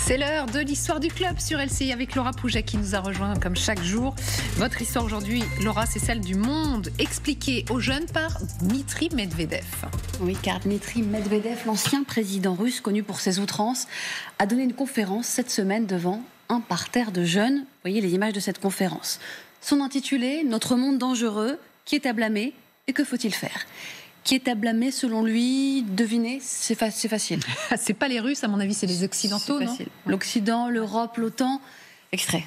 C'est l'heure de l'histoire du club sur LCI avec Laura Pouget qui nous a rejoint comme chaque jour. Votre histoire aujourd'hui, Laura, c'est celle du monde expliquée aux jeunes par Dmitri Medvedev. Oui, car Dmitri Medvedev, l'ancien président russe connu pour ses outrances, a donné une conférence cette semaine devant un parterre de jeunes. Vous voyez les images de cette conférence. Son intitulé « Notre monde dangereux, qui est à blâmer et que faut-il faire ?» Qui est à blâmer selon lui? Devinez, c'est facile. C'est pas les Russes, à mon avis, c'est les Occidentaux, non? L'Occident, l'Europe, l'OTAN. Extrait.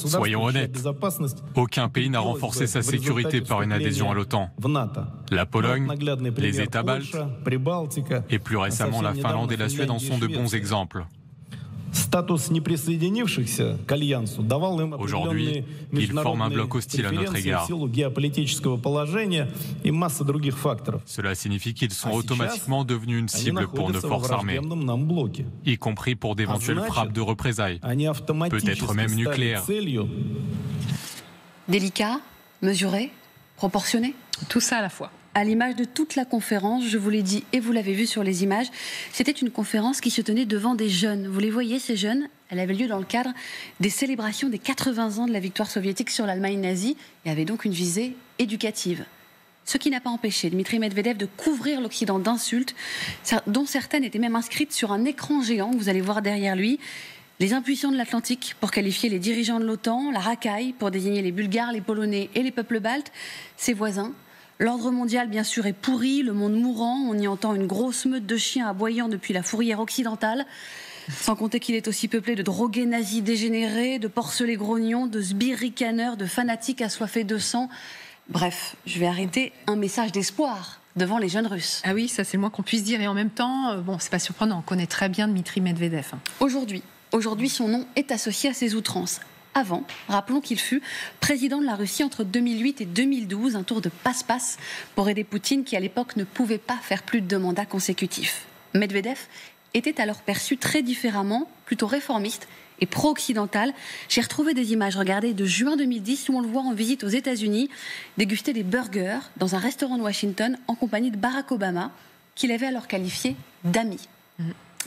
Soyons honnêtes, aucun pays n'a renforcé sa sécurité par une adhésion à l'OTAN. La Pologne, les États baltes et plus récemment la Finlande et la Suède en sont de bons exemples. Aujourd'hui, ils forment un bloc hostile à notre égard. Cela signifie qu'ils sont automatiquement devenus une cible pour nos forces armées, y compris pour d'éventuelles frappes de représailles, peut-être même nucléaires. Délicat, mesuré, proportionné? Tout ça à la fois. À l'image de toute la conférence, je vous l'ai dit et vous l'avez vu sur les images, c'était une conférence qui se tenait devant des jeunes. Vous les voyez, ces jeunes? Elle avait lieu dans le cadre des célébrations des 80 ans de la victoire soviétique sur l'Allemagne nazie et avait donc une visée éducative. Ce qui n'a pas empêché Dmitri Medvedev de couvrir l'Occident d'insultes, dont certaines étaient même inscrites sur un écran géant que vous allez voir derrière lui. Les impuissants de l'Atlantique pour qualifier les dirigeants de l'OTAN, la racaille pour désigner les Bulgares, les Polonais et les peuples baltes, ses voisins. L'ordre mondial, bien sûr, est pourri, le monde mourant, on y entend une grosse meute de chiens aboyant depuis la fourrière occidentale, sans compter qu'il est aussi peuplé de drogués nazis dégénérés, de porcelets grognons, de sbires ricaneurs, de fanatiques assoiffés de sang. Bref, je vais arrêter un message d'espoir devant les jeunes Russes. Ah oui, ça c'est le moins qu'on puisse dire, et en même temps, bon, c'est pas surprenant, on connaît très bien Dmitri Medvedev. Aujourd'hui, son nom est associé à ses outrances. Avant, rappelons qu'il fut président de la Russie entre 2008 et 2012, un tour de passe-passe pour aider Poutine qui à l'époque ne pouvait pas faire plus de 2 mandats consécutifs. Medvedev était alors perçu très différemment, plutôt réformiste et pro-occidental. J'ai retrouvé des images, regardez, de juin 2010 où on le voit en visite aux États-Unis déguster des burgers dans un restaurant de Washington en compagnie de Barack Obama, qu'il avait alors qualifié d'ami.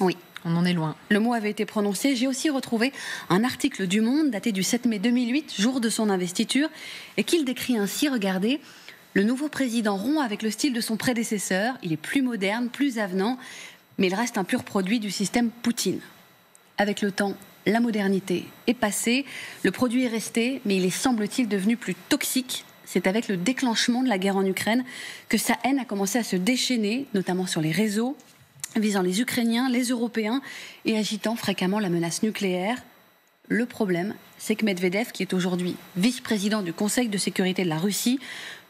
Oui. On en est loin. Le mot avait été prononcé. J'ai aussi retrouvé un article du Monde daté du 7 mai 2008, jour de son investiture, et qu'il décrit ainsi, regardez, le nouveau président rompt avec le style de son prédécesseur. Il est plus moderne, plus avenant, mais il reste un pur produit du système Poutine. Avec le temps, la modernité est passée, le produit est resté, mais il est, semble-t-il, devenu plus toxique. C'est avec le déclenchement de la guerre en Ukraine que sa haine a commencé à se déchaîner, notamment sur les réseaux, visant les Ukrainiens, les Européens et agitant fréquemment la menace nucléaire. Le problème, c'est que Medvedev, qui est aujourd'hui vice-président du Conseil de sécurité de la Russie,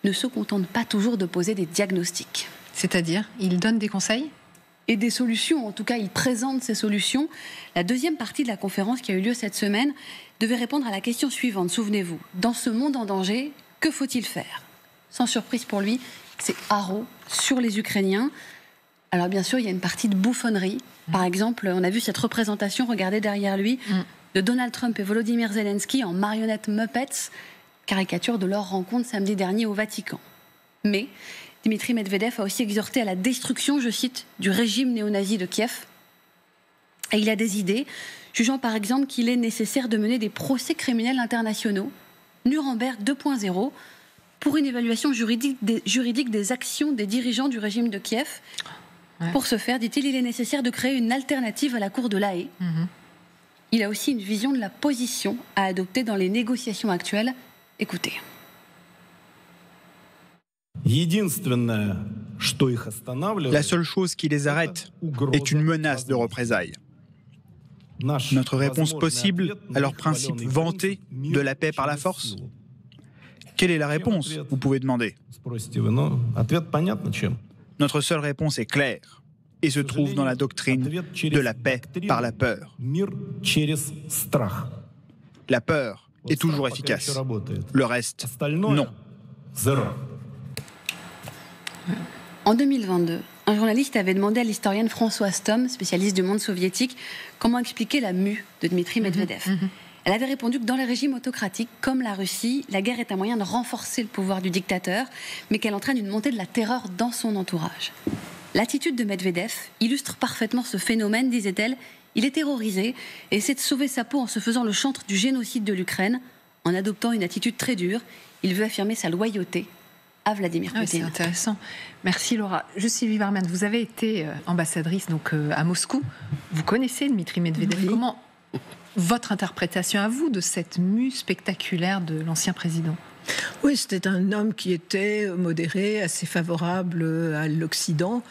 ne se contente pas toujours de poser des diagnostics. C'est-à-dire, il donne des conseils ? Et des solutions, en tout cas il présente ces solutions. La deuxième partie de la conférence qui a eu lieu cette semaine devait répondre à la question suivante, souvenez-vous. Dans ce monde en danger, que faut-il faire? Sans surprise pour lui, c'est haro sur les Ukrainiens. Alors bien sûr, il y a une partie de bouffonnerie. Par exemple, on a vu cette représentation, regardez derrière lui, de Donald Trump et Volodymyr Zelensky en marionnettes Muppets, caricature de leur rencontre samedi dernier au Vatican. Mais Dmitri Medvedev a aussi exhorté à la destruction, je cite, du régime néo-nazi de Kiev. Et il a des idées, jugeant par exemple qu'il est nécessaire de mener des procès criminels internationaux, Nuremberg 2.0, pour une évaluation juridique des actions des dirigeants du régime de Kiev. Ouais. Pour ce faire, dit-il, il est nécessaire de créer une alternative à la Cour de La Haye. Il a aussi une vision de la position à adopter dans les négociations actuelles. Écoutez. La seule chose qui les arrête est une menace de représailles. Notre réponse possible à leur principe vanté de la paix par la force? Quelle est la réponse, vous pouvez demander? Notre seule réponse est claire et se trouve dans la doctrine de la paix par la peur. La peur est toujours efficace. Le reste, non. En 2022, un journaliste avait demandé à l'historienne Françoise Thom, spécialiste du monde soviétique, comment expliquer la mue de Dmitri Medvedev. Elle avait répondu que dans les régimes autocratiques, comme la Russie, la guerre est un moyen de renforcer le pouvoir du dictateur, mais qu'elle entraîne une montée de la terreur dans son entourage. L'attitude de Medvedev illustre parfaitement ce phénomène, disait-elle. Il est terrorisé et essaie de sauver sa peau en se faisant le chantre du génocide de l'Ukraine, en adoptant une attitude très dure. Il veut affirmer sa loyauté à Vladimir Poutine. C'est intéressant. Merci Laura. Juste Sylvie Varman, vous avez été ambassadrice donc, à Moscou. Vous connaissez Dmitri Medvedev. Oui. Comment votre interprétation à vous de cette mue spectaculaire de l'ancien président ? Oui, c'était un homme qui était modéré, assez favorable à l'Occident.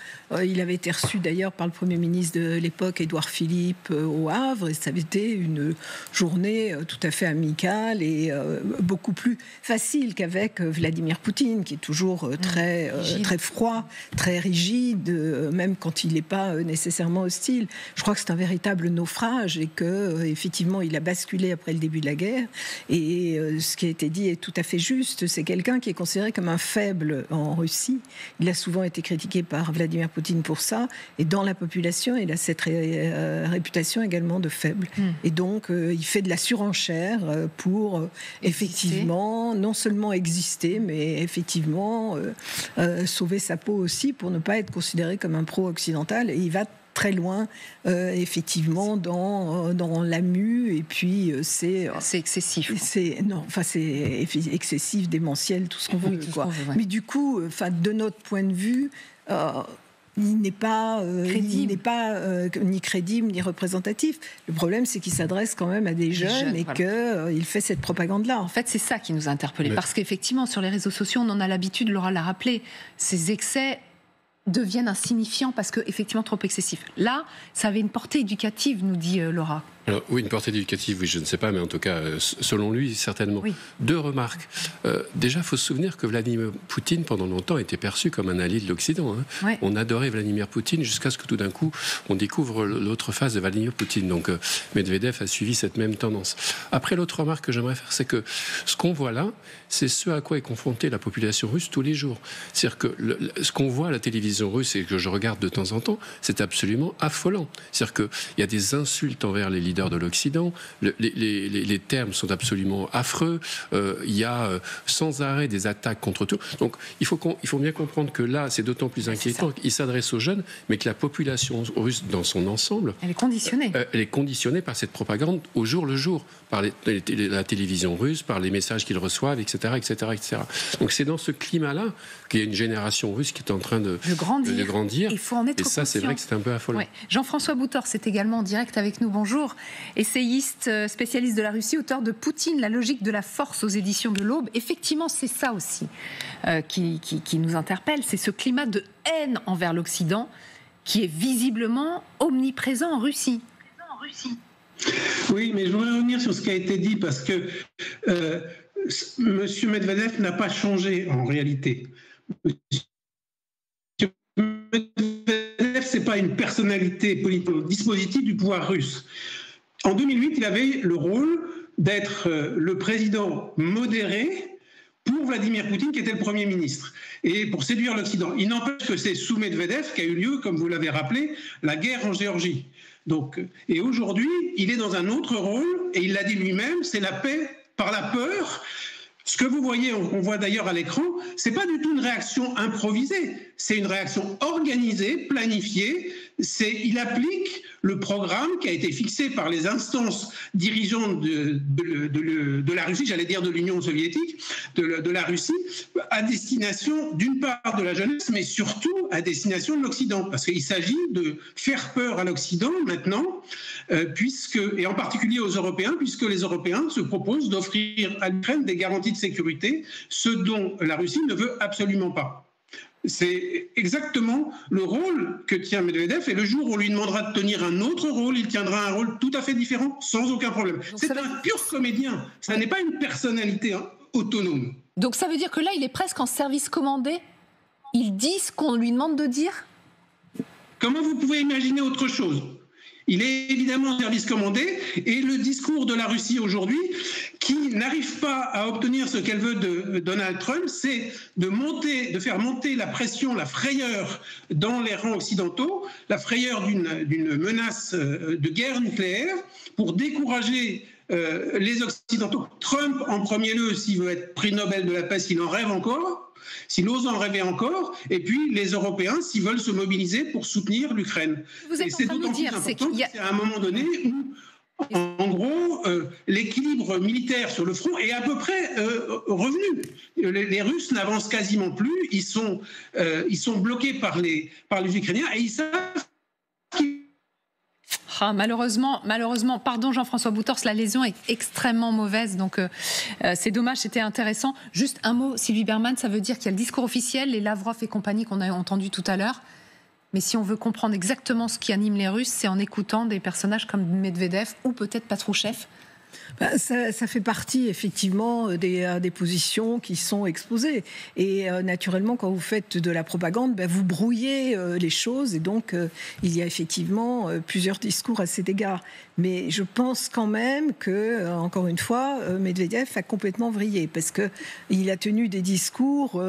Il avait été reçu d'ailleurs par le Premier ministre de l'époque, Édouard Philippe, au Havre, et ça avait été une journée tout à fait amicale et beaucoup plus facile qu'avec Vladimir Poutine, qui est toujours très froid, très rigide, même quand il n'est pas nécessairement hostile. Je crois que c'est un véritable naufrage et qu'effectivement, il a basculé après le début de la guerre. Et ce qui a été dit est tout à fait juste, c'est quelqu'un qui est considéré comme un faible en Russie. Il a souvent été critiqué par Vladimir Poutine pour ça, et dans la population, il a cette réputation également de faible. Et donc, il fait de la surenchère pour effectivement, non seulement exister, mais effectivement sauver sa peau aussi, pour ne pas être considéré comme un pro-occidental, et il va très loin, effectivement, dans la mue, et puis c'est excessif. C'est excessif, démentiel, tout ce qu'on veut. Quoi. Mais du coup, de notre point de vue, il n'est pas ni crédible ni représentatif. Le problème, c'est qu'il s'adresse quand même à des jeunes et qu'il fait cette propagande-là. En fait, c'est ça qui nous a interpellés. Parce qu'effectivement, sur les réseaux sociaux, on en a l'habitude, Laura l'a rappelé, ces excès deviennent insignifiants parce qu'effectivement trop excessifs. Là, ça avait une portée éducative, nous dit Laura. Alors, oui, une portée éducative, oui, je ne sais pas, mais en tout cas, selon lui, certainement. Oui. 2 remarques. Déjà, il faut se souvenir que Vladimir Poutine, pendant longtemps, était perçu comme un allié de l'Occident. Hein. Oui. On adorait Vladimir Poutine jusqu'à ce que tout d'un coup, on découvre l'autre face de Vladimir Poutine. Donc, Medvedev a suivi cette même tendance. Après, l'autre remarque que j'aimerais faire, c'est que ce qu'on voit là, c'est ce à quoi est confrontée la population russe tous les jours. C'est-à-dire que ce qu'on voit à la télévision russe et que je regarde de temps en temps, c'est absolument affolant. C'est-à-dire qu'il y a des insultes envers les leaders de l'Occident, les termes sont absolument affreux, il y a sans arrêt des attaques contre tout. Donc il faut bien comprendre que là, c'est d'autant plus inquiétant qu'il s'adresse aux jeunes, mais que la population russe dans son ensemble... Elle est conditionnée. Elle est conditionnée par cette propagande au jour le jour, par la télévision russe, par les messages qu'ils reçoivent, etc., etc., etc. Donc c'est dans ce climat-là qu'il y a une génération russe qui est en train de grandir. Il faut en être conscient. C'est vrai que c'est un peu affolant. Ouais. Jean-François Boutor, c'est également en direct avec nous. Bonjour. Essayiste, spécialiste de la Russie, auteur de Poutine, la logique de la force aux éditions de l'Aube. Effectivement, c'est ça aussi qui nous interpelle. C'est ce climat de haine envers l'Occident qui est visiblement omniprésent en Russie. Oui, mais je voudrais revenir sur ce qui a été dit parce que M. Medvedev n'a pas changé en réalité. M. Medvedev, ce n'est pas une personnalité politique, un dispositif du pouvoir russe. En 2008, il avait le rôle d'être le président modéré pour Vladimir Poutine, qui était le Premier ministre, et pour séduire l'Occident. Il n'empêche que c'est sous Medvedev qu'a eu lieu, comme vous l'avez rappelé, la guerre en Géorgie. Donc, et aujourd'hui, il est dans un autre rôle, et il l'a dit lui-même, c'est la paix par la peur. Ce que vous voyez, on voit d'ailleurs à l'écran, c'est pas du tout une réaction improvisée, c'est une réaction organisée, planifiée. Il applique le programme qui a été fixé par les instances dirigeantes de la Russie, j'allais dire de l'Union soviétique, de la Russie, à destination d'une part de la jeunesse, mais surtout à destination de l'Occident. Parce qu'il s'agit de faire peur à l'Occident maintenant, et en particulier aux Européens, puisque les Européens se proposent d'offrir à l'Ukraine des garanties de sécurité, ce dont la Russie ne veut absolument pas. C'est exactement le rôle que tient Medvedev, et le jour où on lui demandera de tenir un autre rôle, il tiendra un rôle tout à fait différent, sans aucun problème. C'est un pur comédien, ça n'est pas une personnalité autonome. Donc ça veut dire que là, il est presque en service commandé? Il dit ce qu'on lui demande de dire? Comment vous pouvez imaginer autre chose? Il est évidemment en service commandé, et le discours de la Russie aujourd'hui, qui n'arrive pas à obtenir ce qu'elle veut de Donald Trump, c'est de faire monter la pression, la frayeur dans les rangs occidentaux, la frayeur d'une menace de guerre nucléaire, pour décourager les Occidentaux. Trump en premier lieu, s'il veut être prix Nobel de la paix, s'il en rêve encore, s'ils osent en rêver encore, et puis les Européens s'ils veulent se mobiliser pour soutenir l'Ukraine. Et c'est d'autant plus important que c'est à un moment donné où, en gros, l'équilibre militaire sur le front est à peu près revenu. Les Russes n'avancent quasiment plus, ils sont bloqués par les Ukrainiens et ils savent qu'ils... Malheureusement, pardon Jean-François Boutors, la lésion est extrêmement mauvaise, donc c'est dommage, c'était intéressant. Juste un mot, Sylvie Bermann, ça veut dire qu'il y a le discours officiel, les Lavrov et compagnie qu'on a entendu tout à l'heure, mais si on veut comprendre exactement ce qui anime les Russes, c'est en écoutant des personnages comme Medvedev ou peut-être Patrouchev. Ça fait partie effectivement des positions qui sont exposées. Et naturellement, quand vous faites de la propagande, vous brouillez les choses. Et donc, il y a effectivement plusieurs discours à cet égard. Mais je pense quand même que, encore une fois, Medvedev a complètement vrillé. Parce qu'il a tenu des discours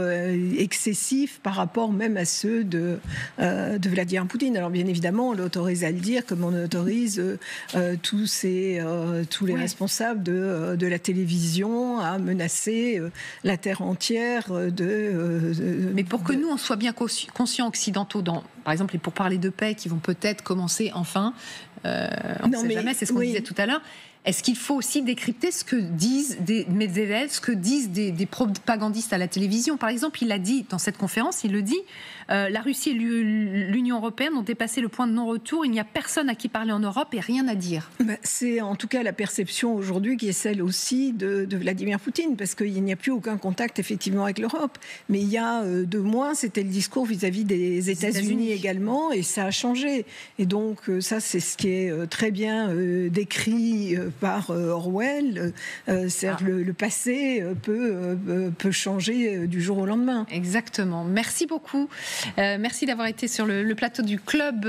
excessifs par rapport même à ceux de Vladimir Poutine. Alors bien évidemment, on l'autorise à le dire, comme on autorise tous les responsables de la télévision à menacer la terre entière Mais pour que nous, on soit bien conscients occidentaux, par exemple, les pourparlers de paix qui vont peut-être commencer enfin, on ne sait jamais, c'est ce qu'on disait tout à l'heure, est-ce qu'il faut aussi décrypter ce que disent des Medvedev, ce que disent des propagandistes à la télévision? Par exemple, il a dit dans cette conférence, il le dit, la Russie et l'Union européenne ont dépassé le point de non-retour, il n'y a personne à qui parler en Europe et rien à dire. C'est en tout cas la perception aujourd'hui qui est celle aussi de Vladimir Poutine, parce qu'il n'y a plus aucun contact effectivement avec l'Europe. Mais il y a 2 mois, c'était le discours vis-à-vis des États-Unis également, et ça a changé. Et donc ça, c'est ce qui est très bien décrit par Orwell. Le passé peut changer du jour au lendemain. Exactement. Merci beaucoup. Merci d'avoir été sur le plateau du Club